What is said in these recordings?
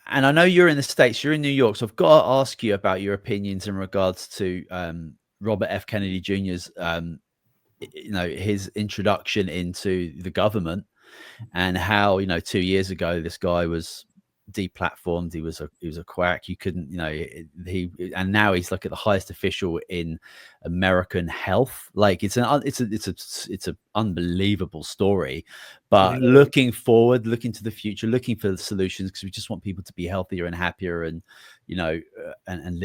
And I know you're in the States, you're in New York, so I've got to ask you about your opinions in regards to Robert F. Kennedy Jr.'s, his introduction into the government, and how 2 years ago this guy was deplatformed. He was a quack. You couldn't, he and now he's like at the highest official in American health. Like it's a unbelievable story. It But is. looking forward, looking to the future, looking for the solutions, because we just want people to be healthier and happier, and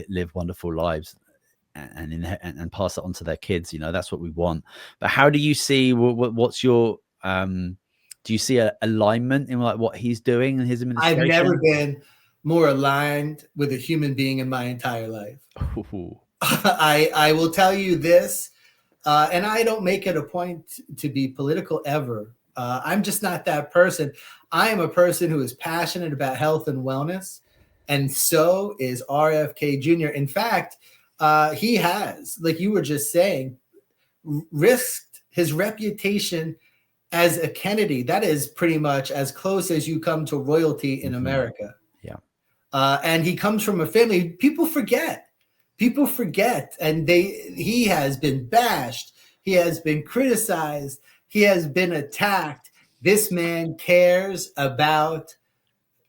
live wonderful lives, and pass it on to their kids. That's what we want. But how do you see what's your do you see a alignment in like what he's doing in his I've never administration? been more aligned with a human being in my entire life. Ooh, I will tell you this, and I don't make it a point to be political ever. I'm just not that person. I am a person who is passionate about health and wellness, and so is RFK Jr. In fact, he has, like you were just saying, risked his reputation as a Kennedy. That is pretty much as close as you come to royalty in America. yeah. And he comes from a family. People forget. And he has been bashed. He has been criticized. He has been attacked. This man cares about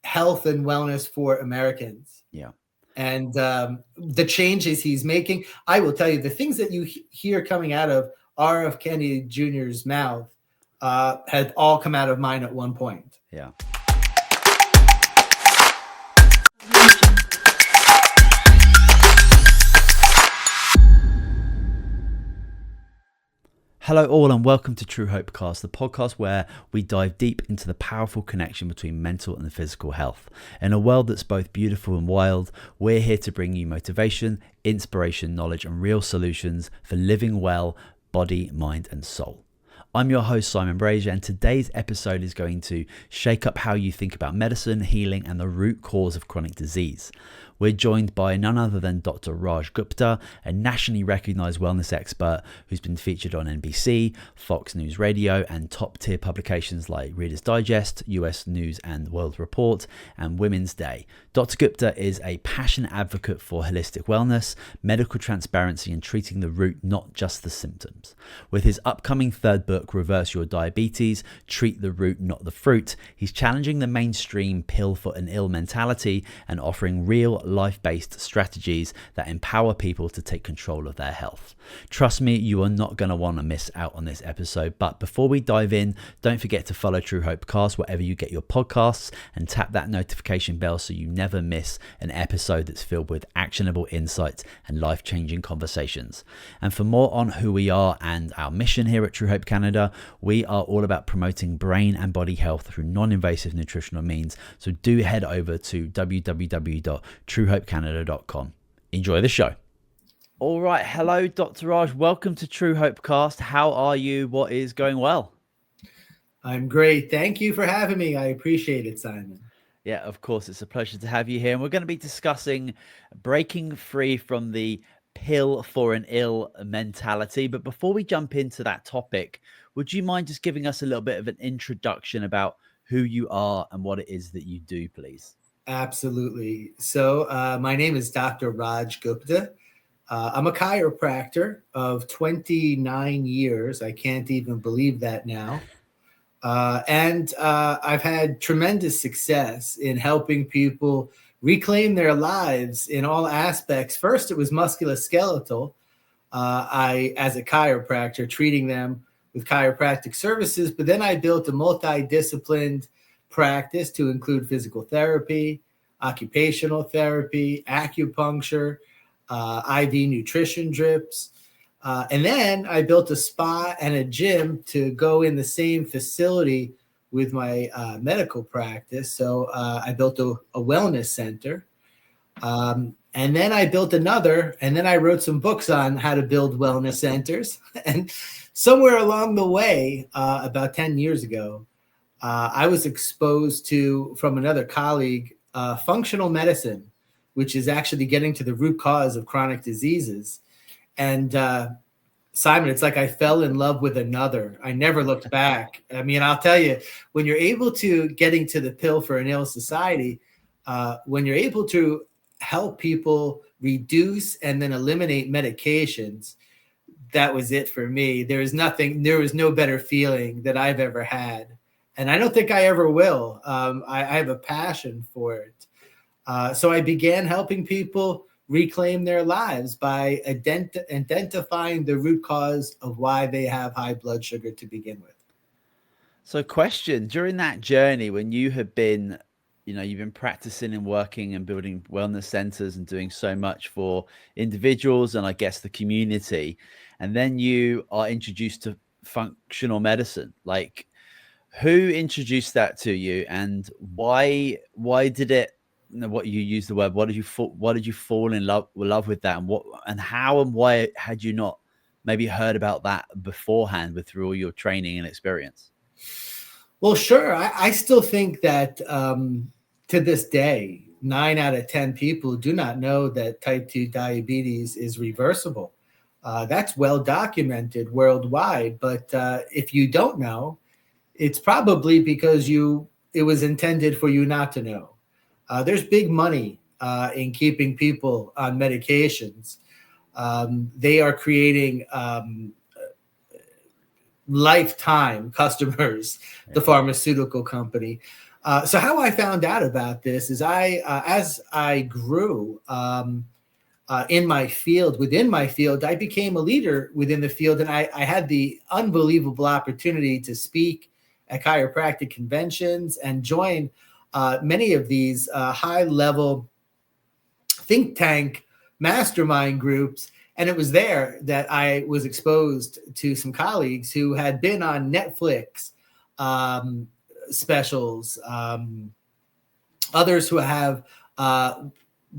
health and wellness for Americans. Yeah. And the changes he's making, I will tell you, the things that you hear coming out of R.F. Kennedy Jr.'s mouth had all come out of mine at one point. Yeah. Hello all, and welcome to Truehope Cast, the podcast where we dive deep into the powerful connection between mental and physical health. In a world that's both beautiful and wild, we're here to bring you motivation, inspiration, knowledge, and real solutions for living well, body, mind, and soul. I'm your host, Simon Brazier, and today's episode is going to shake up how you think about medicine, healing, and the root cause of chronic disease. We're joined by none other than Dr. Raj Gupta, a nationally recognized wellness expert who's been featured on NBC, Fox News Radio, and top-tier publications like Reader's Digest, US News and World Report, and Women's Day. Dr. Gupta is a passionate advocate for holistic wellness, medical transparency, and treating the root, not just the symptoms. With his upcoming third book, Reverse Your Diabetes, Treat the Root, Not the Fruit, he's challenging the mainstream pill for an ill mentality and offering real life-based strategies that empower people to take control of their health. Trust me, you are not going to want to miss out on this episode. But before we dive in, don't forget to follow Truehope Cast wherever you get your podcasts, and tap that notification bell so you never miss an episode that's filled with actionable insights and life-changing conversations. And for more on who we are and our mission here at Truehope Canada, we are all about promoting brain and body health through non-invasive nutritional means. So do head over to www.truehopecanada.com. Enjoy the show. All right. Hello, Dr. Raj. Welcome to Truehope Cast. How are you? What is going well? I'm great. Thank you for having me. I appreciate it, Simon. Yeah, of course. It's a pleasure to have you here. And we're going to be discussing breaking free from the pill for an ill mentality. But before we jump into that topic, would you mind just giving us a little bit of an introduction about who you are and what it is that you do, please? Absolutely. So my name is Dr. Raj Gupta. I'm a chiropractor of 29 years. I can't even believe that now. And I've had tremendous success in helping people reclaim their lives in all aspects. First, it was musculoskeletal. I, as a chiropractor, treating them with chiropractic services, but then I built a multidisciplined practice to include physical therapy, occupational therapy, acupuncture, IV nutrition drips. And then I built a spa and a gym to go in the same facility with my medical practice. So I built a wellness center. And then I built another, and then I wrote some books on how to build wellness centers. And somewhere along the way, about 10 years ago, I was exposed to, from another colleague, functional medicine, which is actually getting to the root cause of chronic diseases. And Simon, it's like I fell in love with another. I never looked back. I mean, I'll tell you, when you're able to getting to the pill for an ill society, When you're able to help people reduce and then eliminate medications, that was it for me. There was no better feeling that I've ever had. And I don't think I ever will. I have a passion for it. So I began helping people reclaim their lives by identifying the root cause of why they have high blood sugar to begin with. So, question, during that journey when you have been, you've been practicing and working and building wellness centers and doing so much for individuals and I guess the community, and then you are introduced to functional medicine, like who introduced that to you and why did it, what you use the word, what did you fall in love with that, and how and why had you not maybe heard about that beforehand with through all your training and experience? Well, sure. I still think that to this day, 9 out of 10 people do not know that type 2 diabetes is reversible. That's well documented worldwide. But if you don't know, it's probably because it was intended for you not to know. There's big money in keeping people on medications. They are creating lifetime customers, the pharmaceutical company. So how I found out about this is as I grew in my field, within my field, I became a leader within the field, and I had the unbelievable opportunity to speak at chiropractic conventions and join many of these high-level think tank mastermind groups. And it was there that I was exposed to some colleagues who had been on Netflix specials, others who have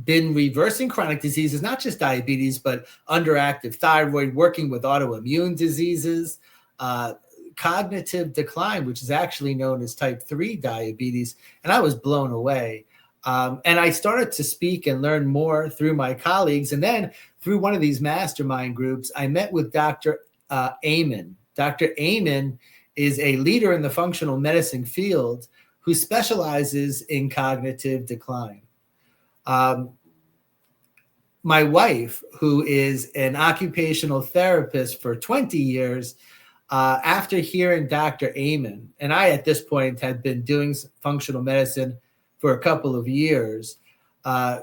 been reversing chronic diseases, not just diabetes, but underactive thyroid, working with autoimmune diseases, cognitive decline, which is actually known as type 3 diabetes. And I was blown away. And I started to speak and learn more through my colleagues. And then through one of these mastermind groups, I met with Dr. Amen. Dr. Amen is a leader in the functional medicine field who specializes in cognitive decline. My wife, who is an occupational therapist for 20 years, after hearing Dr. Amen, and I at this point had been doing functional medicine for a couple of years,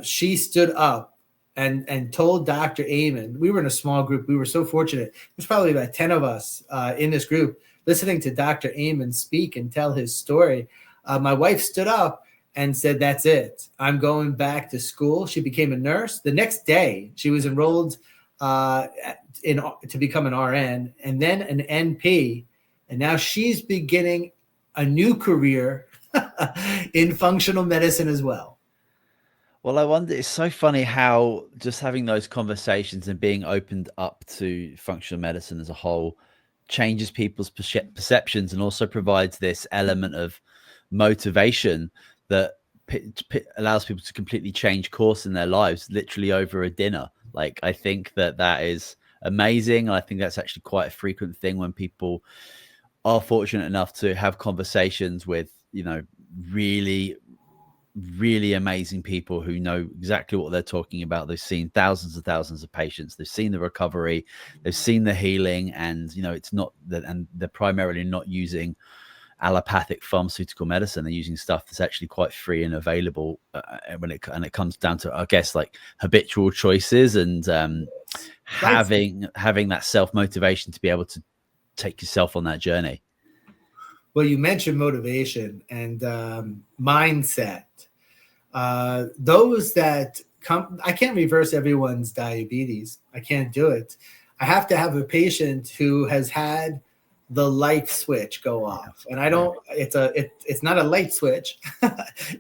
she stood up and told Dr. Amen. We were in a small group. We were so fortunate. There's probably about 10 of us in this group listening to Dr. Amen speak and tell his story. My wife stood up and said, "That's it. I'm going back to school." She became a nurse. The next day, she was enrolled to become an RN and then an NP. And now she's beginning a new career in functional medicine as well. Well, I wonder, it's so funny how just having those conversations and being opened up to functional medicine as a whole changes people's perceptions and also provides this element of motivation that allows people to completely change course in their lives, literally over a dinner. Like, I think that is amazing. I think that's actually quite a frequent thing when people are fortunate enough to have conversations with, really, really amazing people who know exactly what they're talking about. They've seen thousands and thousands of patients. They've seen the recovery. They've seen the healing, and it's not that, and they're primarily not using allopathic pharmaceutical medicine. They're using stuff that's actually quite free and available when it comes down to, I guess, like habitual choices and having that self-motivation to be able to take yourself on that journey. Well, you mentioned motivation and mindset. Those that come, I can't reverse everyone's diabetes. I can't do it. I have to have a patient who has had the light switch go off. And I don't, it's not a light switch.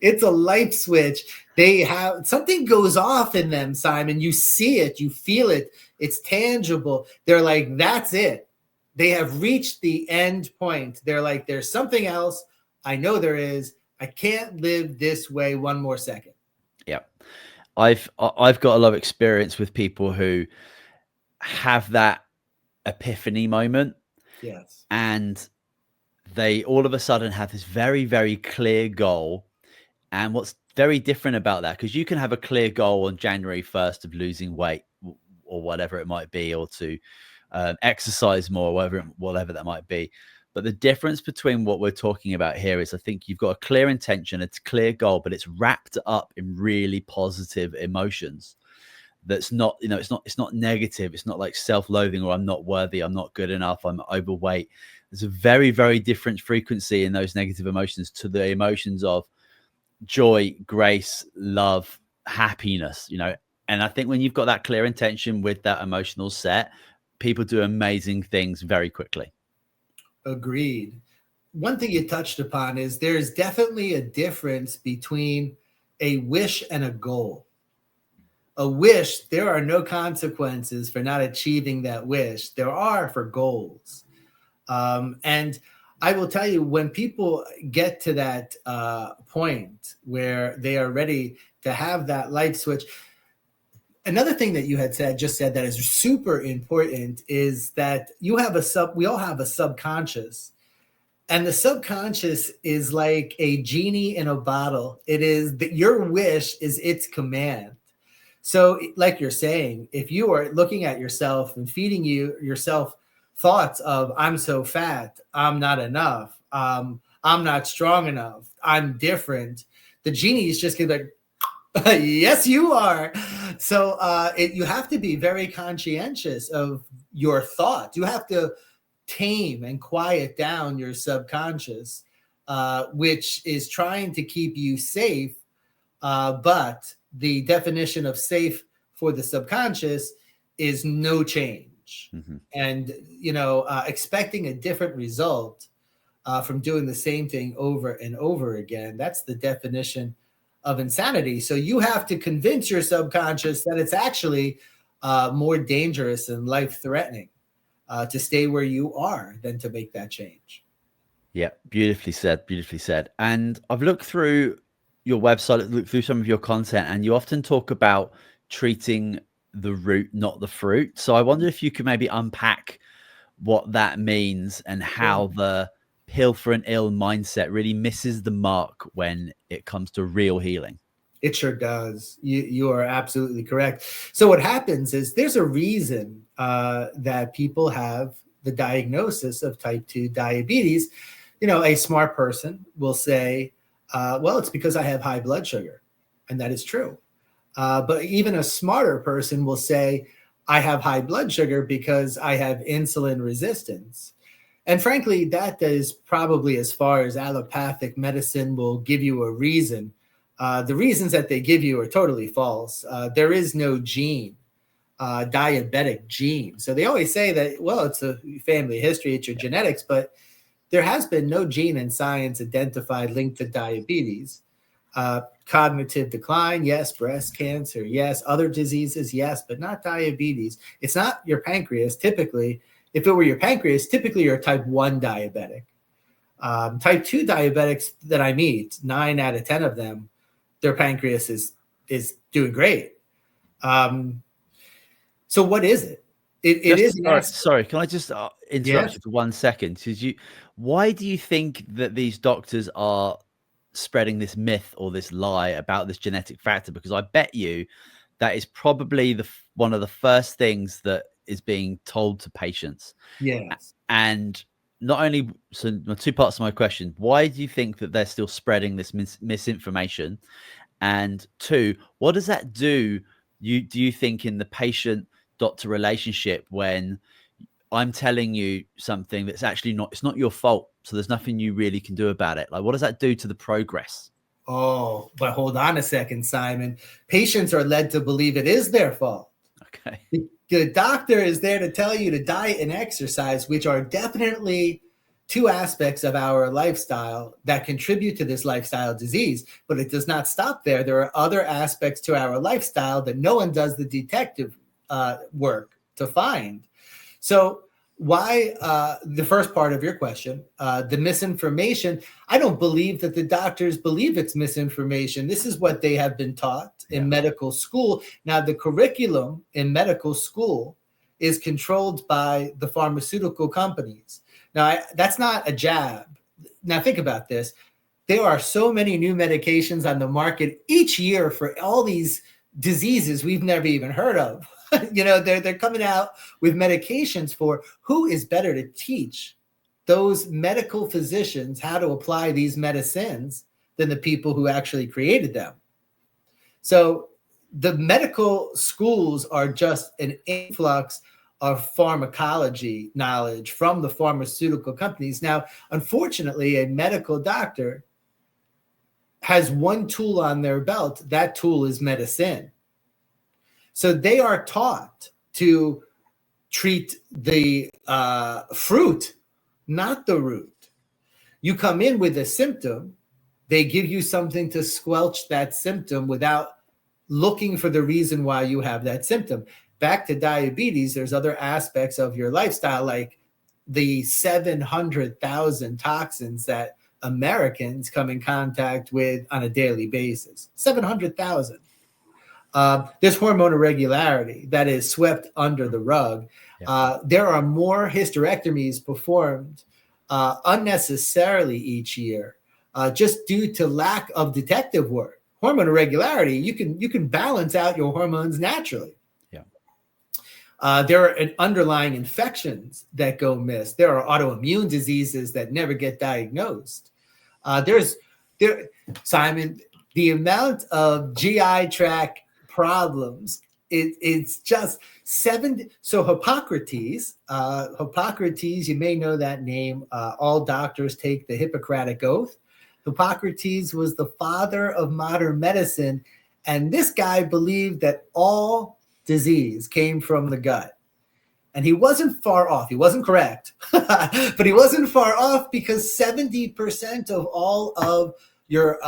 It's a light switch. They have, something goes off in them, Simon. You see it, you feel it. It's tangible. They're like, that's it. They have reached the end point. They're like, there's something else. I know there is. I can't live this way one more second. Yeah. I've got a lot of experience with people who have that epiphany moment. Yes. And they all of a sudden have this very, very clear goal. And what's very different about that, because you can have a clear goal on January 1st of losing weight or whatever it might be, or to exercise more, whatever that might be. But the difference between what we're talking about here is, I think you've got a clear intention, it's a clear goal, but it's wrapped up in really positive emotions. That's not, it's not negative. It's not like self-loathing, or I'm not worthy, I'm not good enough, I'm overweight. There's a very, very different frequency in those negative emotions to the emotions of joy, grace, love, happiness, And I think when you've got that clear intention with that emotional set, people do amazing things very quickly. Agreed. One thing you touched upon is there's definitely a difference between a wish and a goal. A wish, there are no consequences for not achieving that wish. There are for goals. And I will tell you, when people get to that point where they are ready to have that light switch, another thing that you had just said that is super important is that we all have a subconscious, and the subconscious is like a genie in a bottle. It is that your wish is its command. So like you're saying, if you are looking at yourself and feeding yourself thoughts of, I'm so fat, I'm not enough, I'm not strong enough, I'm different, the genie is just going to be like, yes, you are. So you have to be very conscientious of your thoughts. You have to tame and quiet down your subconscious, which is trying to keep you safe. But the definition of safe for the subconscious is no change. Mm-hmm. And, expecting a different result from doing the same thing over and over again, that's the definition of insanity. So you have to convince your subconscious that it's actually more dangerous and life-threatening to stay where you are than to make that change. Yeah, beautifully said, beautifully said. And I've looked through your website, looked through some of your content, and you often talk about treating the root, not the fruit. So I wonder if you could maybe unpack what that means and how the pill for an ill mindset really misses the mark when it comes to real healing. It sure does. You are absolutely correct. So what happens is there's a reason that people have the diagnosis of type 2 diabetes. A smart person will say, well, it's because I have high blood sugar. And that is true. But even a smarter person will say, I have high blood sugar because I have insulin resistance. And frankly, that is probably as far as allopathic medicine will give you a reason. The reasons that they give you are totally false. There is no gene, diabetic gene. So they always say that, well, it's a family history, it's your genetics, but there has been no gene in science identified linked to diabetes. Cognitive decline, yes. Breast cancer, yes. Other diseases, yes, but not diabetes. It's not your pancreas. Typically, if it were your pancreas, typically you're a type 1 diabetic. Type 2 diabetics that I meet, 9 out of 10 of them, their pancreas is doing great. So what is it? It is. Sorry, can I just interrupt you for 1 second? Why do you think that these doctors are spreading this myth or this lie about this genetic factor? Because I bet you that is probably one of the first things that is being told to patients. Yes. And not only, so 2 parts of my question: why do you think that they're still spreading this misinformation? And 2, what does that do you think in the patient-doctor relationship when I'm telling you something that's actually it's not your fault, so there's nothing you really can do about it? Like, what does that do to the progress? Oh, but hold on a second, Simon. Patients are led to believe it is their fault. Okay. The doctor is there to tell you to diet and exercise, which are definitely 2 aspects of our lifestyle that contribute to this lifestyle disease, but it does not stop there. There are other aspects to our lifestyle that no one does the detective work to find. So why, the first part of your question, the misinformation, I don't believe that the doctors believe it's misinformation. This is what they have been taught in medical school. Now, the curriculum in medical school is controlled by the pharmaceutical companies. Now, that's not a jab. Now, think about this. there are so many new medications on the market each year for all these diseases we've never even heard of. They're coming out with medications for who is better to teach those medical physicians how to apply these medicines than the people who actually created them. So the medical schools are just an influx of pharmacology knowledge from the pharmaceutical companies. Now, unfortunately, a medical doctor has one tool on their belt. That tool is medicine. So they are taught to treat the fruit, not the root. You come in with a symptom, they give you something to squelch that symptom without looking for the reason why you have that symptom. Back to diabetes, there's other aspects of your lifestyle, like the 700,000 toxins that Americans come in contact with on a daily basis. 700,000. There's hormone irregularity that is swept under the rug. Yeah. There are more hysterectomies performed unnecessarily each year, just due to lack of detective work. Hormone irregularity, you can balance out your hormones naturally. Yeah. There are underlying infections that go missed. There are autoimmune diseases that never get diagnosed. Simon, the amount of GI tract problems, it's just 7. So Hippocrates, you may know that name. All doctors take the Hippocratic Oath. Hippocrates was the father of modern medicine, and this guy believed that all disease came from the gut. And he wasn't far off. He wasn't correct, but he wasn't far off, because 70% of all of your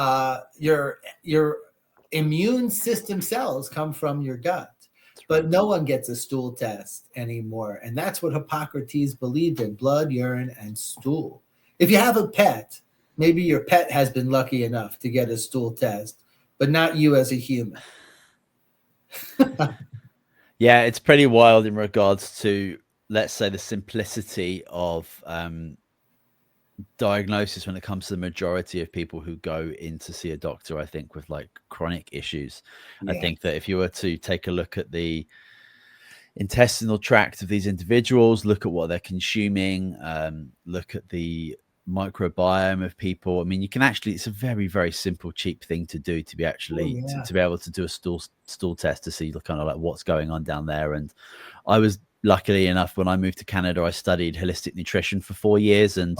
immune system cells come from your gut. But no one gets a stool test anymore. And that's what Hippocrates believed in: blood, urine, and stool. If you have a pet, maybe your pet has been lucky enough to get a stool test, but not you as a human. Yeah, it's pretty wild in regards to, let's say, the simplicity of diagnosis when it comes to the majority of people who go in to see a doctor, I think, with like chronic issues. Yeah. I think that if you were to take a look at the intestinal tract of these individuals, look at what they're consuming, look at the microbiome of people. I mean, you can actually, it's a very, very simple, cheap thing to do, to be actually to be able to do a stool test to see kind of like what's going on down there. And I was luckily enough, when I moved to Canada, I studied holistic nutrition for 4 years, and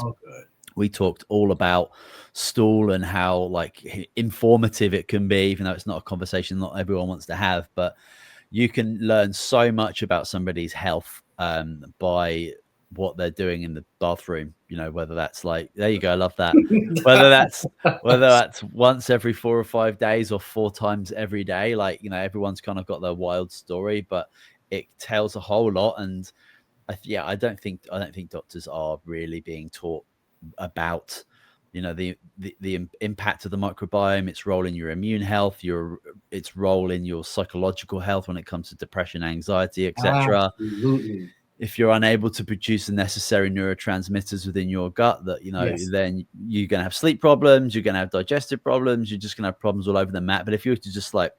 we talked all about stool and how like informative it can be, even though it's not a conversation not everyone wants to have. But you can learn so much about somebody's health by what they're doing in the bathroom, whether that's like, there you go, I love that. whether that's once every 4 or 5 days or 4 times every day, like, everyone's kind of got their wild story, but it tells a whole lot. And I don't think doctors are really being taught about the impact of the microbiome, its role in your immune health, its role in your psychological health when it comes to depression, anxiety, etc. Absolutely. If you're unable to produce the necessary neurotransmitters within your gut, that then you're going to have sleep problems, you're going to have digestive problems, you're just going to have problems all over the map. But if you were to just like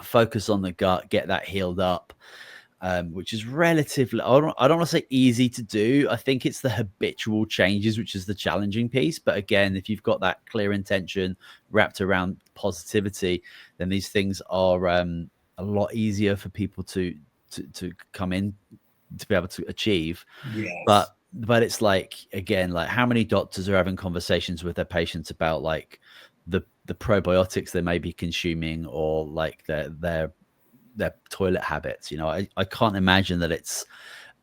focus on the gut, get that healed up, which is relatively, I don't want to say easy to do. I think it's the habitual changes, which is the challenging piece. But again, if you've got that clear intention wrapped around positivity, then these things are a lot easier for people to come in to be able to achieve. Yes. But it's like, again, like how many doctors are having conversations with their patients about like the probiotics they may be consuming, or like their toilet habits. I can't imagine that it's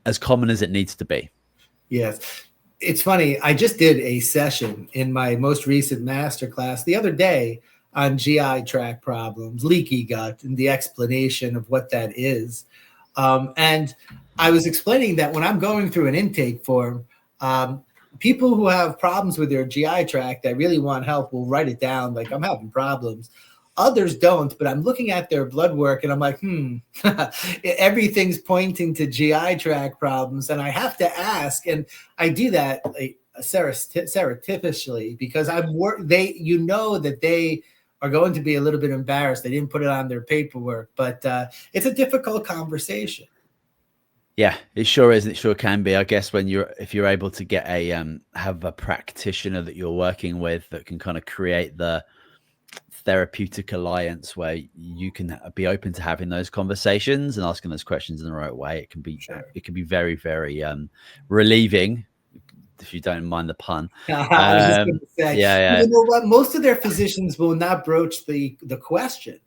as common as it needs to be. Yes. It's funny. I just did a session in my most recent masterclass the other day on GI tract problems, leaky gut, and the explanation of what that is. And I was explaining that when I'm going through an intake form, people who have problems with their GI tract that really want help will write it down, like, I'm having problems. Others don't, but I'm looking at their blood work and I'm like, everything's pointing to GI tract problems. And I have to ask, and I do that surreptitiously, because that they are going to be a little bit embarrassed. They didn't put it on their paperwork, but it's a difficult conversation. Yeah, it sure is. It sure can be. I guess if you're able to get have a practitioner that you're working with that can kind of create the therapeutic alliance where you can be open to having those conversations and asking those questions in the right way, it can be very, very relieving, if you don't mind the pun. I was just going to say, yeah. You know what? Most of their physicians will not broach the question.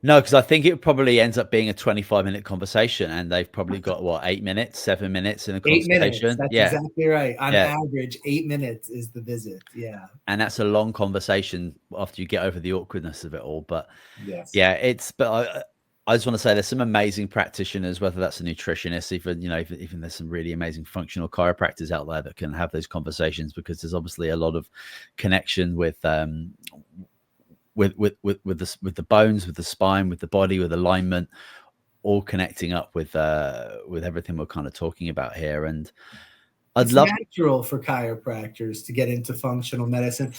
No, because I think it probably ends up being a 25-minute conversation, and they've probably got 8 minutes, 7 minutes in a consultation. 8 minutes. That's exactly right. On average, 8 minutes is the visit. Yeah. And that's a long conversation after you get over the awkwardness of it all. But yes, but I just want to say there's some amazing practitioners, whether that's a nutritionist, even there's some really amazing functional chiropractors out there that can have those conversations, because there's obviously a lot of connection with the bones, with the spine, with the body, with alignment, all connecting up with everything we're kind of talking about here. And it's natural for chiropractors to get into functional medicine.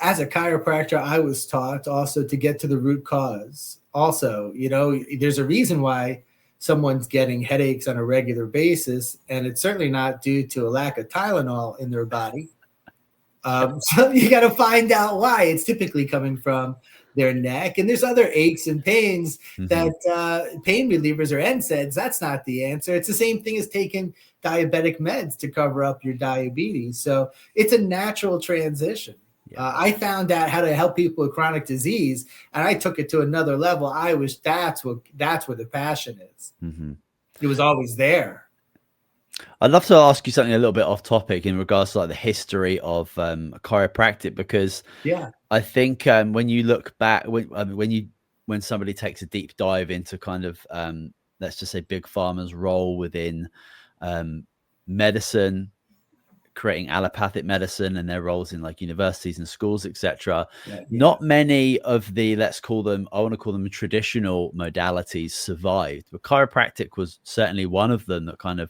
As a chiropractor, I was taught also to get to the root cause. Also, there's a reason why someone's getting headaches on a regular basis, and it's certainly not due to a lack of Tylenol in their body. So you got to find out why. It's typically coming from their neck, and there's other aches and pains that pain relievers or NSAIDs, that's not the answer. It's the same thing as taking diabetic meds to cover up your diabetes. So it's a natural transition. I found out how to help people with chronic disease, and I took it to another level. That's where the passion is. It was always there. I'd love to ask you something a little bit off topic in regards to like the history of chiropractic, because I think when you look back, when somebody takes a deep dive into kind of let's just say big pharma's role within medicine, creating allopathic medicine, and their roles in like universities and schools, etc. Not many of the, I want to call them traditional modalities survived, but chiropractic was certainly one of them that kind of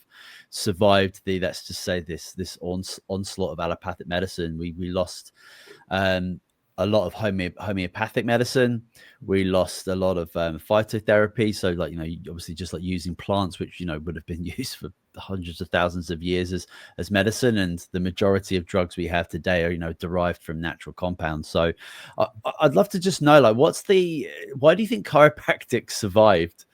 survived the, let's just say this onslaught of allopathic medicine. We lost a lot of homeopathic medicine. We lost a lot of phytotherapy. So like, obviously just like using plants, which, would have been used for hundreds of thousands of years as medicine. And the majority of drugs we have today are, derived from natural compounds. So I'd love to just know, like, why do you think chiropractic survived?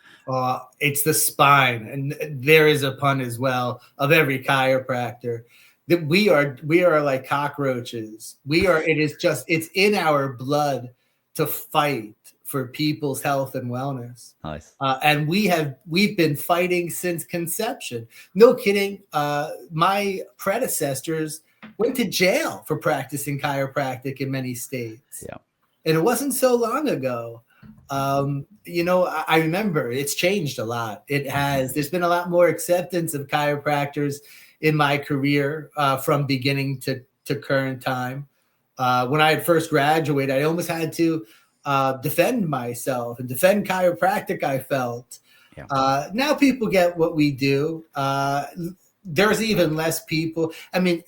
It's the spine. And there is a pun as well of every chiropractor. That we are like cockroaches. It's in our blood to fight for people's health and wellness. Nice. And we've been fighting since conception. No kidding. My predecessors went to jail for practicing chiropractic in many states. Yeah. And it wasn't so long ago. I remember it's changed a lot. There's been a lot more acceptance of chiropractors in my career from beginning to current time. When I had first graduated, I almost had to defend myself and defend chiropractic, I felt. Now people get what we do. There's even less people. I mean,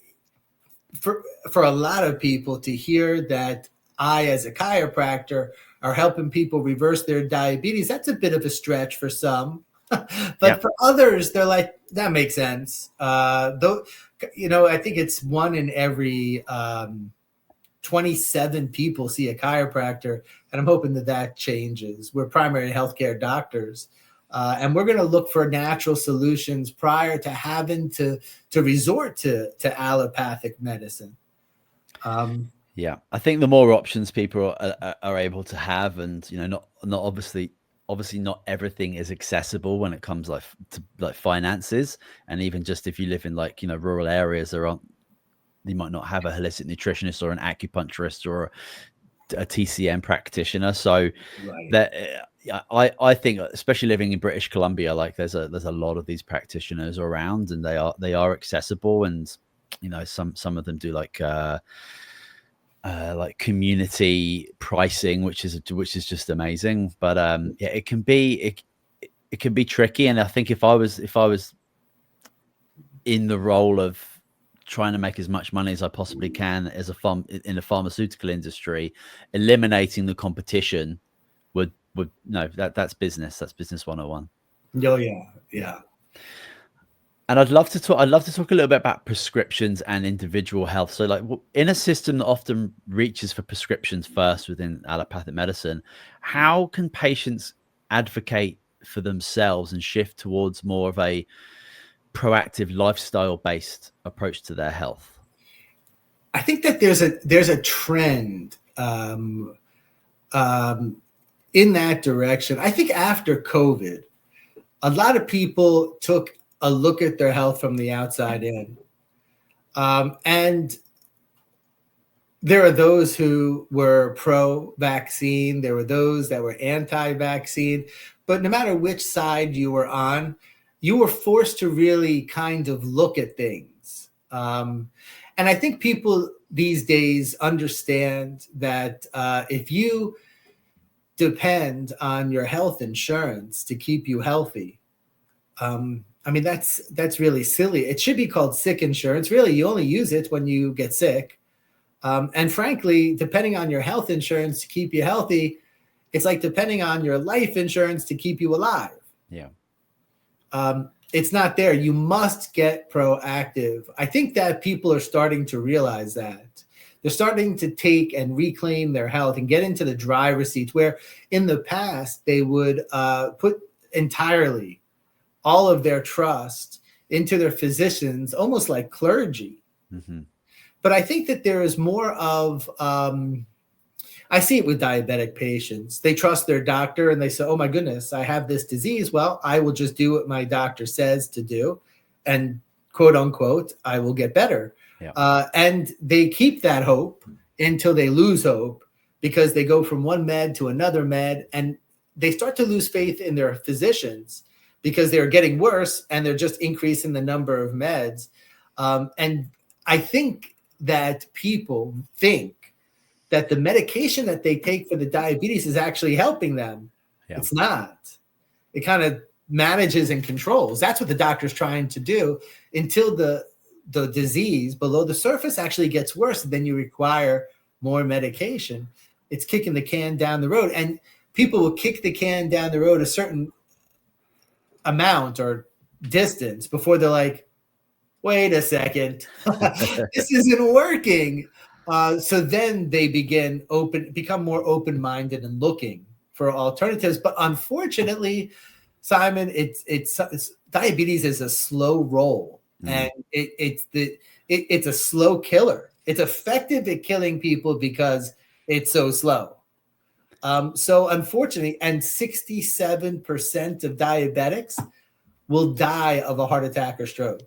for a lot of people to hear that I, as a chiropractor, are helping people reverse their diabetes, that's a bit of a stretch for some. But for others, they're like, that makes sense. Though, I think it's 1 in every 27 people see a chiropractor, and I'm hoping that changes. We're primary healthcare doctors, and we're going to look for natural solutions prior to having to resort to allopathic medicine. I think the more options people are able to have, and not obviously not everything is accessible when it comes to finances, and even just if you live in rural areas, you might not have a holistic nutritionist or an acupuncturist or a TCM practitioner. So that I think, especially living in British Columbia, like there's a lot of these practitioners around, and they are accessible, and some of them do like community pricing, which is just amazing. But it can be tricky. And I think if I was in the role of trying to make as much money as I possibly can as in the pharmaceutical industry, eliminating the competition would no, that's business. That's business 101. Oh yeah. And I'd love to talk a little bit about prescriptions and individual health. So like in a system that often reaches for prescriptions first within allopathic medicine, how can patients advocate for themselves and shift towards more of a proactive lifestyle based approach to their health? I think that there's a trend in that direction. I think after COVID, a lot of people took a look at their health from the outside in. And there are those who were pro-vaccine. There were those that were anti-vaccine. But no matter which side you were on, you were forced to really kind of look at things. And I think people these days understand that if you depend on your health insurance to keep you healthy, I mean, that's really silly. It should be called sick insurance. Really, you only use it when you get sick. And frankly, depending on your health insurance to keep you healthy, it's like depending on your life insurance to keep you alive. Yeah. It's not there. You must get proactive. I think that people are starting to realize that. They're starting to take and reclaim their health and get into the driver's seat, where in the past they would put entirely all of their trust into their physicians, almost like clergy. Mm-hmm. But I think that there is more of, I see it with diabetic patients. They trust their doctor and they say, oh my goodness, I have this disease. Well, I will just do what my doctor says to do. And quote unquote, I will get better. Yeah. And they keep that hope until they lose hope, because they go from one med to another med and they start to lose faith in their physicians, because they're getting worse and they're just increasing the number of meds. And I think that people think that the medication that they take for the diabetes is actually helping them. Yeah. It's not. It kind of manages and controls. That's what the doctor's trying to do until the disease below the surface actually gets worse. And then you require more medication. It's kicking the can down the road. And people will kick the can down the road a certain amount or distance before they're like, wait a second, this isn't working. So then they become more open-minded and looking for alternatives. But unfortunately, Simon, it's diabetes is a slow roll, and it's a slow killer. It's effective at killing people because it's so slow. So unfortunately, and 67% of diabetics will die of a heart attack or stroke.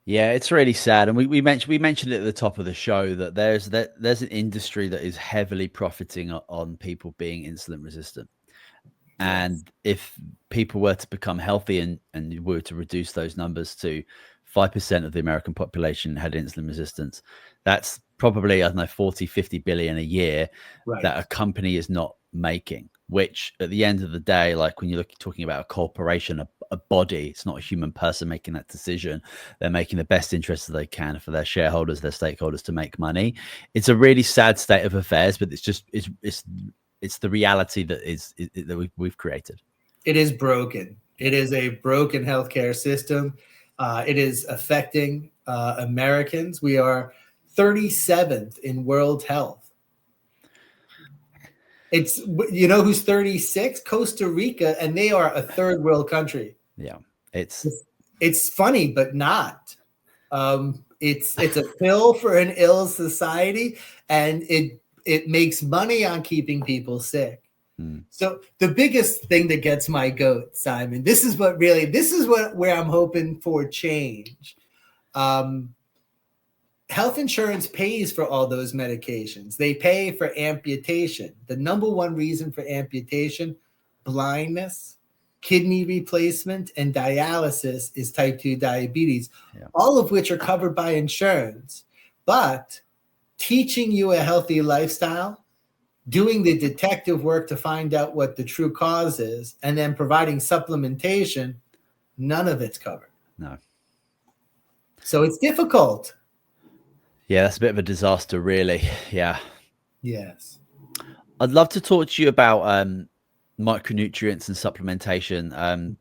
Yeah, it's really sad. And we mentioned it at the top of the show that there's an industry that is heavily profiting on people being insulin resistant. And if people were to become healthy and were to reduce those numbers to 5% of the American population had insulin resistance, that's probably, I don't know, 40, 50 billion a year that a company is not making, which at the end of the day, like when you're talking about a corporation, a body, it's not a human person making that decision. They're making the best interest that they can for their shareholders, their stakeholders, to make money. It's a really sad state of affairs, but it's the reality that we've created. It is broken. It is a broken healthcare system. It is affecting Americans. We are 37th in world health. It's, you know who's 36? Costa Rica, and they are a third world country. Yeah, it's funny, but not. It's a pill for an ill society, and it makes money on keeping people sick. So the biggest thing that gets my goat, Simon, this is where I'm hoping for change. Health insurance pays for all those medications. They pay for amputation. The number one reason for amputation, blindness, kidney replacement, and dialysis is type 2 diabetes, all of which are covered by insurance. But teaching you a healthy lifestyle, doing the detective work to find out what the true cause is, and then providing supplementation, none of it's covered. No. So it's difficult. Yeah, that's a bit of a disaster, really. Yeah. Yes. I'd love to talk to you about micronutrients and supplementation.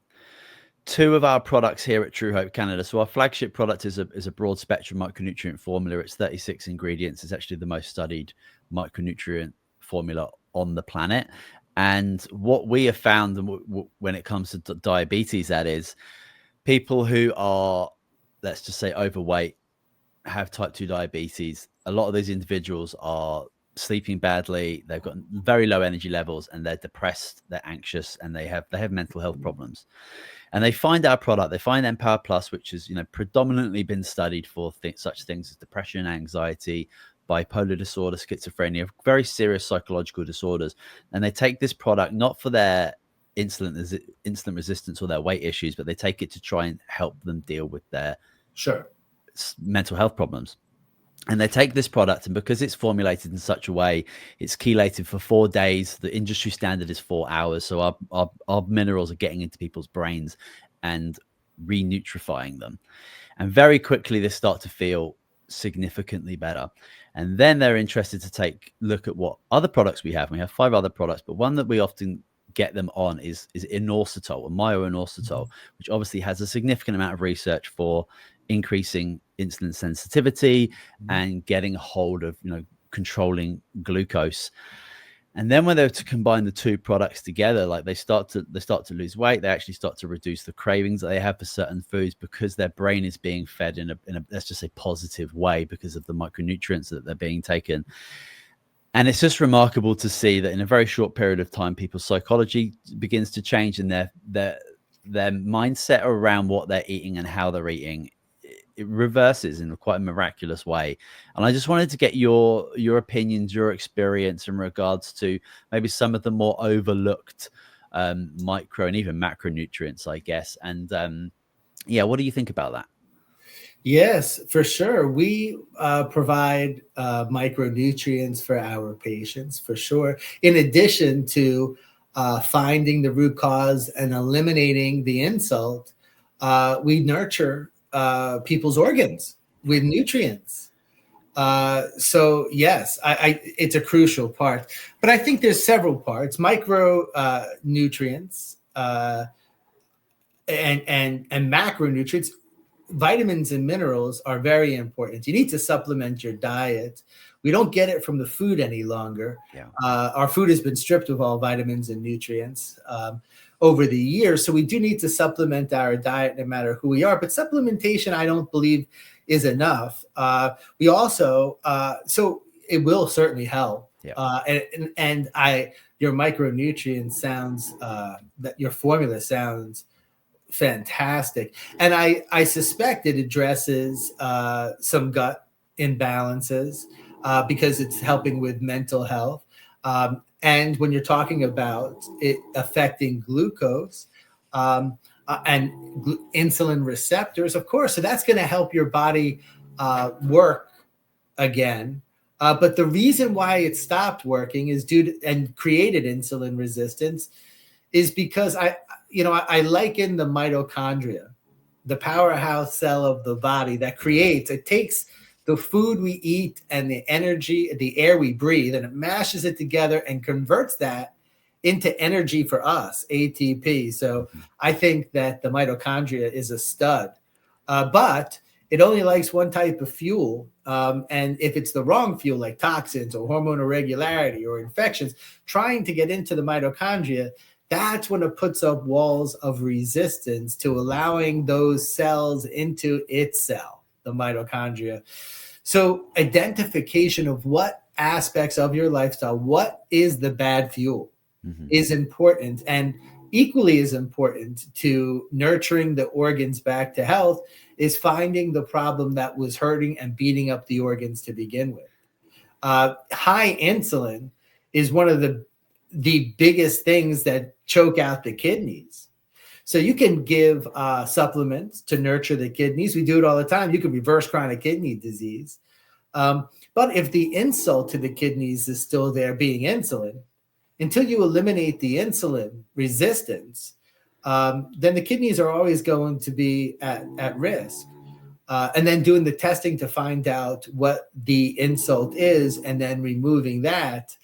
Two of our products here at Truehope Canada. So our flagship product is a broad spectrum micronutrient formula. It's 36 ingredients. It's actually the most studied micronutrient formula on the planet. And what we have found, when it comes to diabetes, that is, people who are, let's just say, overweight, have type 2 diabetes, a lot of these individuals are sleeping badly, they've got very low energy levels, and they're depressed, they're anxious, and they have mental health problems. And they find our product, they find Empower Plus, which has predominantly been studied for such things as depression, anxiety, bipolar disorder, schizophrenia, very serious psychological disorders. And they take this product not for their insulin resistance or their weight issues, but they take it to try and help them deal with their mental health problems. And they take this product, and because it's formulated in such a way, it's chelated for 4 days. The industry standard is 4 hours. So our minerals are getting into people's brains and re-nutrifying them. And very quickly, they start to feel significantly better. And then they're interested to look at what other products we have. We have 5 other products, but one that we often get them on is inositol, or myo-inositol, which obviously has a significant amount of research for increasing insulin sensitivity and getting a hold of controlling glucose. And then when they're to combine the two products together, like they start to lose weight, they actually start to reduce the cravings that they have for certain foods, because their brain is being fed in a let's just say positive way because of the micronutrients that they're being taken. And it's just remarkable to see that in a very short period of time, people's psychology begins to change, and their mindset around what they're eating and how they're eating, it reverses in quite a miraculous way. And I just wanted to get your opinions, your experience in regards to maybe some of the more overlooked micro and even macronutrients, I guess. And what do you think about that? Yes, for sure. We provide micronutrients for our patients, for sure. In addition to finding the root cause and eliminating the insult, we nurture people's organs with nutrients. So yes, it's a crucial part. But I think there's several parts: micro nutrients and macronutrients. Vitamins and minerals are very important. You need to supplement your diet. We don't get it from the food any longer. Yeah. Our food has been stripped of all vitamins and nutrients over the years. So we do need to supplement our diet no matter who we are. But supplementation, I don't believe, is enough. We also, so it will certainly help. Yeah. And your micronutrient sounds, that your formula sounds fantastic. And I suspect it addresses some gut imbalances because it's helping with mental health. And when you're talking about it affecting glucose and insulin receptors, of course, so that's going to help your body work again. But the reason why it stopped working is and created insulin resistance is because I liken the mitochondria, the powerhouse cell of the body that it takes the food we eat and the energy, the air we breathe, and it mashes it together and converts that into energy for us, ATP. So I think that the mitochondria is a stud, but it only likes one type of fuel. And if it's the wrong fuel, like toxins or hormone irregularity or infections, trying to get into the mitochondria, that's when it puts up walls of resistance to allowing those cells into its cell, the mitochondria. So identification of what aspects of your lifestyle, what is the bad fuel, is important, and equally as important to nurturing the organs back to health is finding the problem that was hurting and beating up the organs to begin with. High insulin is one of the biggest things that choke out the kidneys. So you can give supplements to nurture the kidneys. We do it all the time. You can reverse chronic kidney disease. But if the insult to the kidneys is still there, being insulin, until you eliminate the insulin resistance, then the kidneys are always going to be at risk. and then doing the testing to find out what the insult is, and then removing that.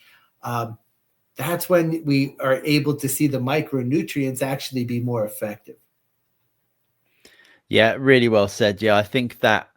That's when we are able to see the micronutrients actually be more effective. Yeah, really well said. Yeah, I think that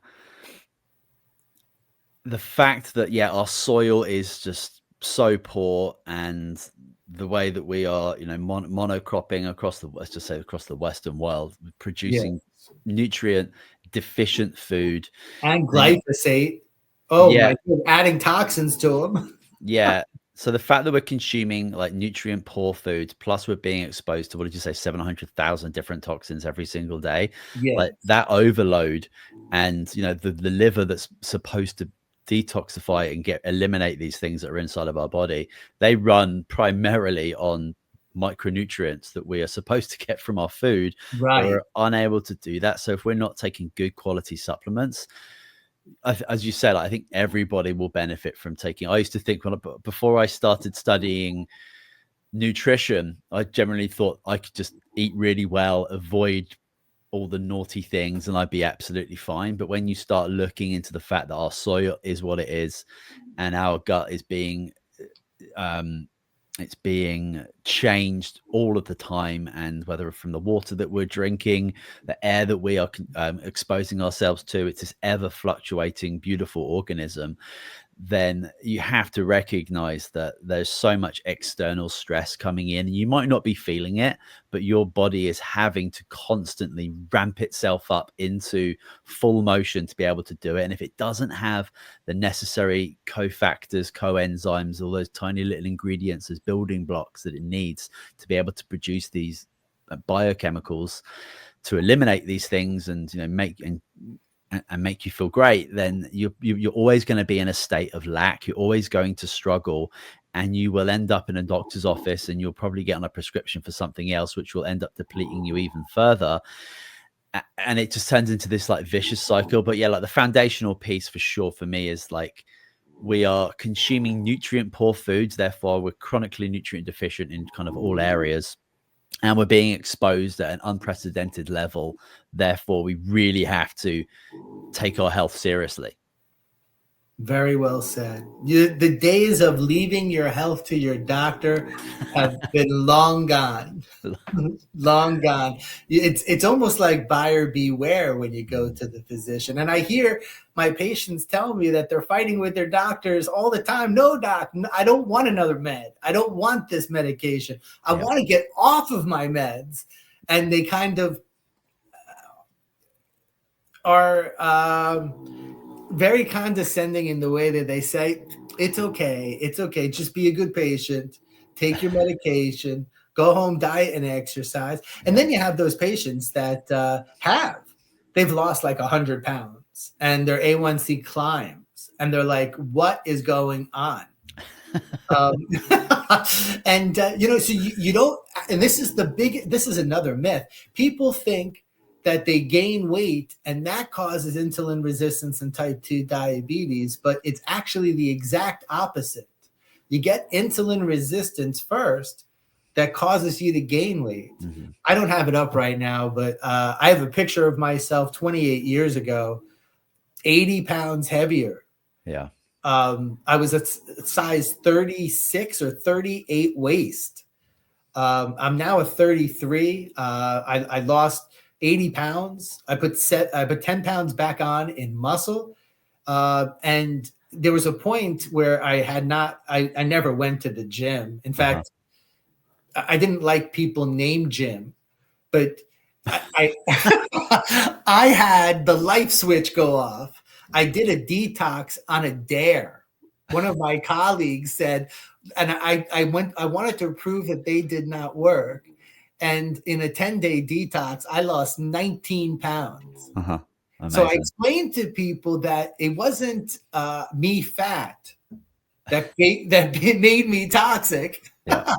the fact that, yeah, our soil is just so poor, and the way that we are, monocropping across the, let's just say across the Western world, producing Yes. nutrient deficient food. And Then, glyphosate. Oh yeah, my God, adding toxins to them. yeah. So the fact that we're consuming like nutrient poor foods, plus we're being exposed to, what did you say, 700,000 different toxins every single day, like Yes. that overload, and the liver that's supposed to detoxify and eliminate these things that are inside of our body, they run primarily on micronutrients that we are supposed to get from our food, but Right. we're unable to do that. So if we're not taking good quality supplements, as you said, I think everybody will benefit from taking. I used to think, before I started studying nutrition, I generally thought I could just eat really well, avoid all the naughty things, and I'd be absolutely fine. But when you start looking into the fact that our soil is what it is, and our gut is being it's being changed all of the time, and whether from the water that we're drinking, the air that we are exposing ourselves to, it's this ever fluctuating beautiful organism, then you have to recognize that there's so much external stress coming in. You might not be feeling it, but your body is having to constantly ramp itself up into full motion to be able to do it. And if it doesn't have the necessary cofactors, coenzymes, all those tiny little ingredients as building blocks that it needs to be able to produce these biochemicals to eliminate these things, and make you feel great, then you're always going to be in a state of lack. You're always going to struggle, and you will end up in a doctor's office, and you'll probably get on a prescription for something else, which will end up depleting you even further. And it just turns into this like vicious cycle. But yeah, like the foundational piece for sure for me is like, we are consuming nutrient poor foods, therefore we're chronically nutrient deficient in kind of all areas, and we're being exposed at an unprecedented level. Therefore we really have to take our health seriously. Very well said. The days of leaving your health to your doctor have been long gone. Long gone. It's almost like buyer beware when you go to the physician. And I hear my patients tell me that they're fighting with their doctors all the time. No, doc, I don't want another med. I don't want this medication. I want to get off of my meds. And they kind of are very condescending in the way that they say, it's okay. It's okay. Just be a good patient. Take your medication. Go home, diet and exercise. And then you have those patients that they've lost like 100 pounds and their A1C climbs. And they're like, what is going on? And, so you don't, and this is another myth. People think that they gain weight and that causes insulin resistance and type 2 diabetes, but it's actually the exact opposite. You get insulin resistance first that causes you to gain weight. Mm-hmm. I don't have it up right now, but I have a picture of myself 28 years ago, 80 pounds heavier. Yeah. I was a size 36 or 38 waist. I'm now a 33. I lost 80 pounds. I put 10 pounds back on in muscle. And there was a point where I never went to the gym. In fact, I didn't like people named Jim, but I I had the light switch go off. I did a detox on a dare. One of my colleagues said, and I wanted to prove that they did not work. And in a 10-day detox, I lost 19 pounds. So I explained to people that it wasn't me fat that made me toxic. Yeah.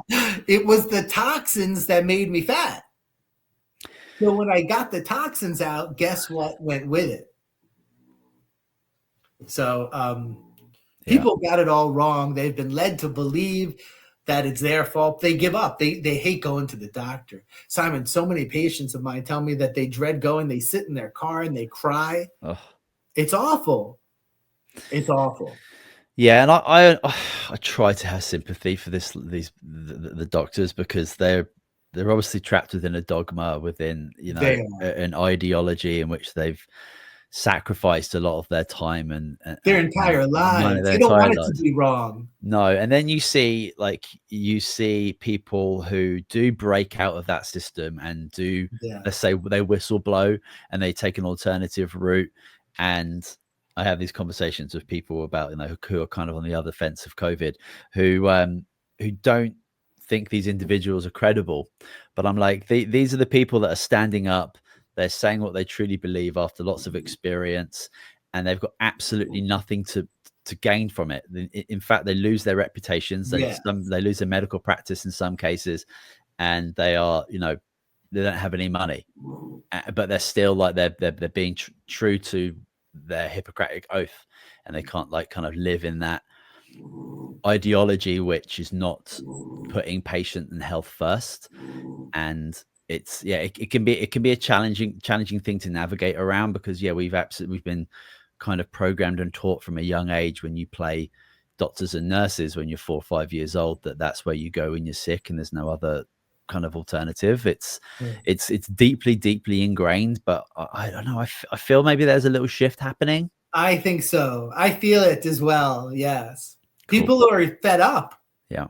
It was the toxins that made me fat. So when I got the toxins out, guess what went with it? So people got it all wrong. They've been led to believe that it's their fault. They give up. They hate going to the doctor. Simon, so many patients of mine tell me that they dread going. They sit in their car and they cry. Oh. It's awful. It's awful. Yeah, and I try to have sympathy for the doctors, because they're obviously trapped within a dogma, within an ideology in which they've sacrificed a lot of their time and their entire lives. Their They don't entire want it lives. to be wrong. No, and then you see people who do break out of that system and do, let's say, they whistle blow and they take an alternative route. And I have these conversations with people about, who are kind of on the other fence of COVID, who don't think these individuals are credible. But I'm like, these are the people that are standing up. They're saying what they truly believe after lots of experience, and they've got absolutely nothing to gain from it. In fact, they lose their reputations. They lose their medical practice in some cases, and they are, they don't have any money, but they're still like they're being true to their Hippocratic oath, and they can't kind of live in that ideology which is not putting patient and health first. And it can be a challenging thing to navigate around, because we've been kind of programmed and taught from a young age, when you play doctors and nurses when you're 4 or 5 years old, that's where you go when you're sick and there's no other kind of alternative. It's deeply ingrained, but I don't know. I feel maybe there's a little shift happening. I think so. I feel it as well. Yes. Cool. People are fed up. Yeah.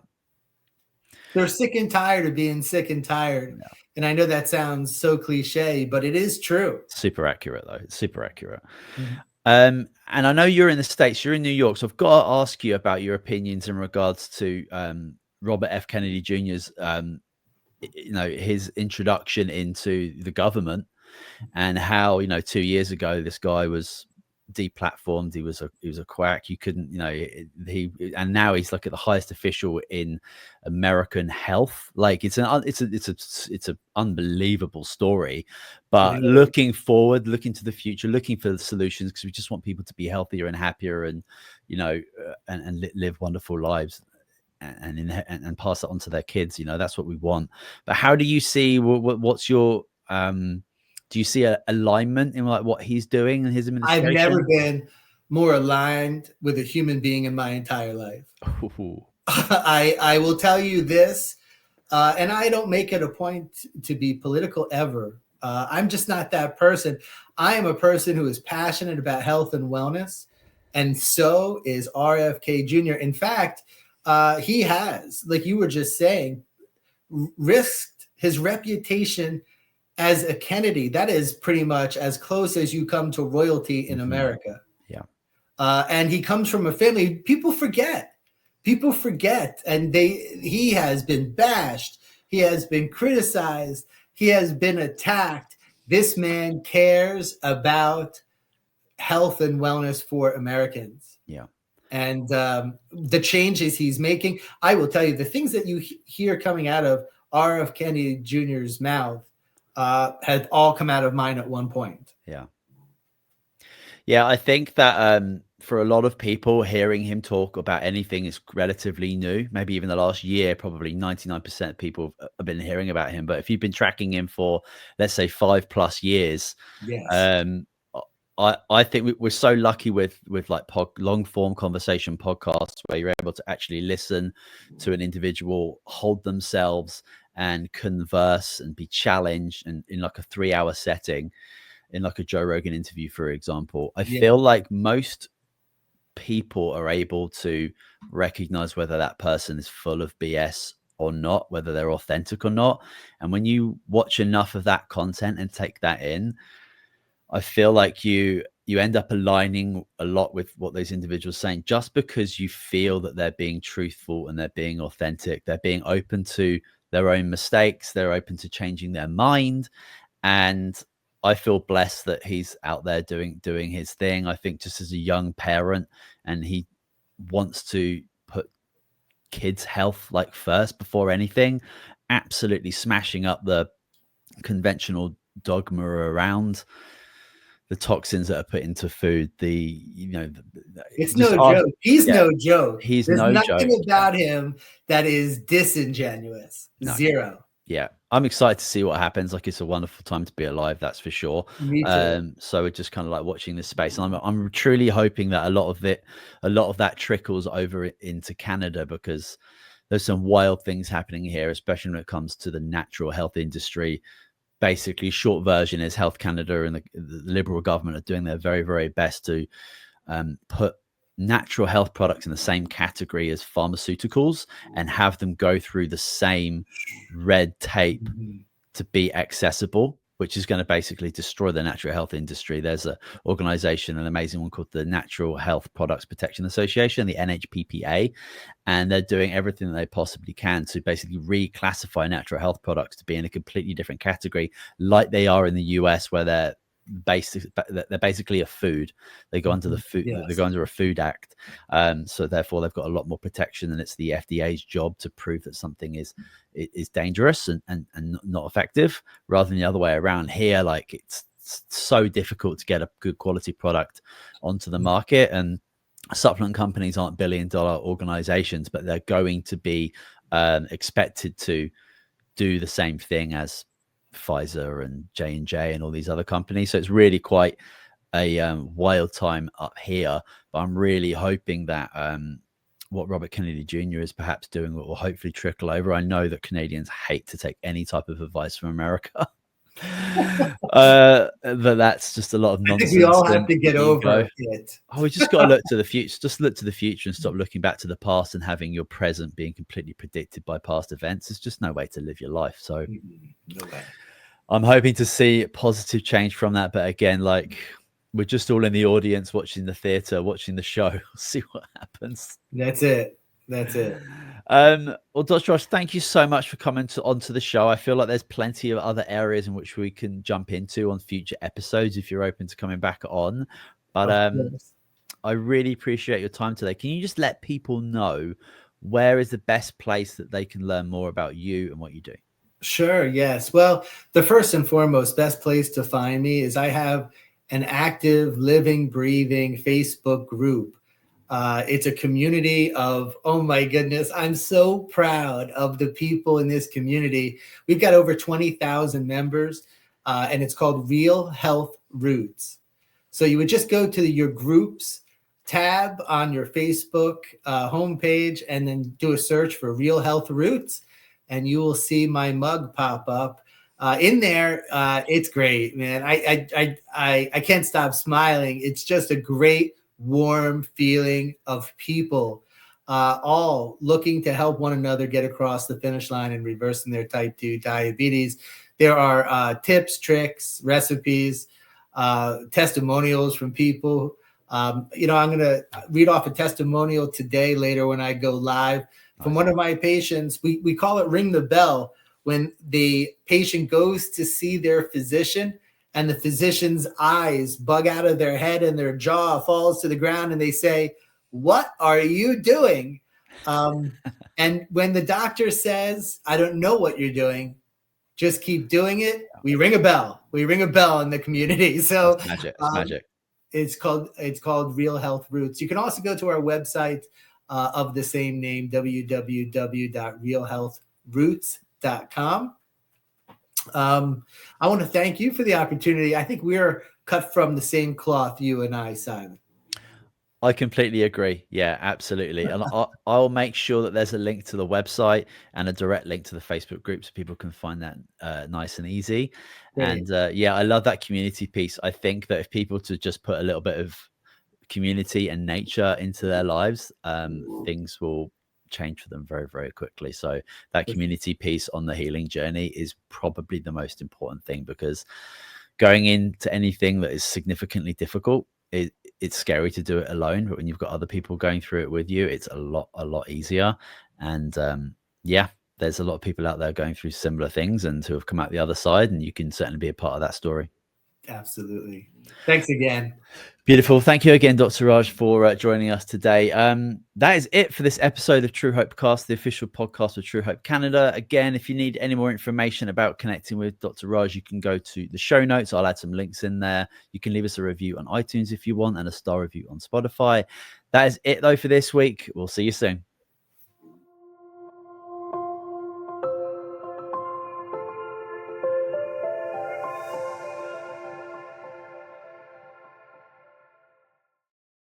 They're sick and tired of being sick and tired. Yeah. And I know that sounds so cliche, but it is true. Super accurate, though. It's super accurate. Mm-hmm. And I know you're in the States, you're in New York, so I've got to ask you about your opinions in regards to Robert F. Kennedy Jr.'s, his introduction into the government, and how, 2 years ago, this guy was deplatformed. He was a quack. You couldn't, and now he's like at the highest official in American health. Like it's an unbelievable story. But looking forward, looking to the future, looking for the solutions, because we just want people to be healthier and happier, and and live wonderful lives, and pass it on to their kids. That's what we want. But how do you see? What's your do you see an alignment in like what he's doing in his administration? I've never been more aligned with a human being in my entire life. I will tell you this, and I don't make it a point to be political ever. I'm just not that person. I am a person who is passionate about health and wellness, and so is RFK Jr. In fact, he has, like you were just saying, risked his reputation as a Kennedy. That is pretty much as close as you come to royalty in America. Yeah. And he comes from a family. People forget, and he has been bashed. He has been criticized. He has been attacked. This man cares about health and wellness for Americans. Yeah. And the changes he's making, I will tell you, the things that you hear coming out of R.F. Kennedy Jr.'s mouth had all come out of mine at one point. Yeah, I think that for a lot of people, hearing him talk about anything is relatively new. Maybe even the last year, probably 99% of people have been hearing about him. But if you've been tracking him for, let's say, 5+ years, yes. I think we're so lucky with like long form conversation podcasts, where you're able to actually listen to an individual hold themselves and converse and be challenged, and in like a 3-hour setting, in like a Joe Rogan interview, for example. I feel like most people are able to recognize whether that person is full of BS or not, whether they're authentic or not. And when you watch enough of that content and take that in, I feel like you end up aligning a lot with what those individuals are saying, just because you feel that they're being truthful and they're being authentic. They're being open to their own mistakes. They're open to changing their mind. And I feel blessed that he's out there doing his thing. I think just as a young parent, and he wants to put kids' health like first before anything, absolutely smashing up the conventional dogma around the toxins that are put into food, it's no joke. He's no joke. He's There's no nothing joke about him that is disingenuous. No. Zero. Yeah, I'm excited to see what happens. Like, it's a wonderful time to be alive, that's for sure. Me too. So we're just kind of like watching this space, and I'm truly hoping that a lot of that trickles over into Canada, because there's some wild things happening here, especially when it comes to the natural health industry. Basically, short version is Health Canada and the Liberal government are doing their very, very best to put natural health products in the same category as pharmaceuticals and have them go through the same red tape to be accessible, which is going to basically destroy the natural health industry. There's an organization, an amazing one called the Natural Health Products Protection Association, the NHPPA, and they're doing everything that they possibly can to basically reclassify natural health products to be in a completely different category, like they are in the US, where they're basically a food. They go under the food. Yes. They go under a food act. So therefore, they've got a lot more protection, and it's the FDA's job to prove that something is dangerous and not effective, rather than the other way around. Here, like, it's so difficult to get a good quality product onto the market, and supplement companies aren't billion-dollar organizations, but they're going to be expected to do the same thing as Pfizer and J&J and all these other companies. So it's really quite a wild time up here, but I'm really hoping that what Robert Kennedy Jr. is perhaps doing will hopefully trickle over. I know that Canadians hate to take any type of advice from America. But that's just a lot of nonsense. I think we all have to get over it. We just got to look to the future. Just look to the future and stop looking back to the past and having your present being completely predicted by past events. It's just no way to live your life. So no way. I'm hoping to see positive change from that. But again, like, we're just all in the audience watching the theater, watching the show. We'll see what happens. That's it. Well, Dr. Josh, thank you so much for coming onto the show. I feel like there's plenty of other areas in which we can jump into on future episodes if you're open to coming back on. But I really appreciate your time today. Can you just let people know where is the best place that they can learn more about you and what you do? Sure. Yes. Well, the first and foremost best place to find me is I have an active, living, breathing Facebook group. It's a community of, oh my goodness, I'm so proud of the people in this community. We've got over 20,000 members, and it's called Real Health Roots. So you would just go to your groups tab on your Facebook homepage and then do a search for Real Health Roots, and you will see my mug pop up. In there, it's great, man. I can't stop smiling. It's just a great, warm feeling of people all looking to help one another get across the finish line and reversing their type 2 diabetes. There are tips, tricks, recipes, testimonials from people. I'm going to read off a testimonial today later when I go live from one of my patients. We call it ring the bell, when the patient goes to see their physician and the physician's eyes bug out of their head and their jaw falls to the ground and they say, "What are you doing?" And when the doctor says, "I don't know what you're doing, just keep doing it," we ring a bell. We ring a bell in the community. So it's magic. It's magic. It's called Real Health Roots. You can also go to our website of the same name, www.realhealthroots.com. I want to thank you for the opportunity. I think we're cut from the same cloth, you and I, Simon. I completely agree. Yeah, absolutely. And I'll make sure that there's a link to the website and a direct link to the Facebook group so people can find that nice and easy. Great. And yeah, I love that community piece. I think that if people to just put a little bit of community and nature into their lives, things will change for them very, very quickly. So that community piece on the healing journey is probably the most important thing, because going into anything that is significantly difficult, it's scary to do it alone, but when you've got other people going through it with you, it's a lot easier. And yeah, there's a lot of people out there going through similar things and who have come out the other side, and you can certainly be a part of that story. Absolutely. Thanks again. Beautiful. Thank you again, Dr. Raj, for joining us today. That is it for this episode of True Hope Cast, the official podcast of True Hope Canada. Again, if you need any more information about connecting with Dr. Raj, you can go to the show notes. I'll add some links in there. You can leave us a review on iTunes if you want, and a star review on Spotify. That is it, though, for this week. We'll see you soon.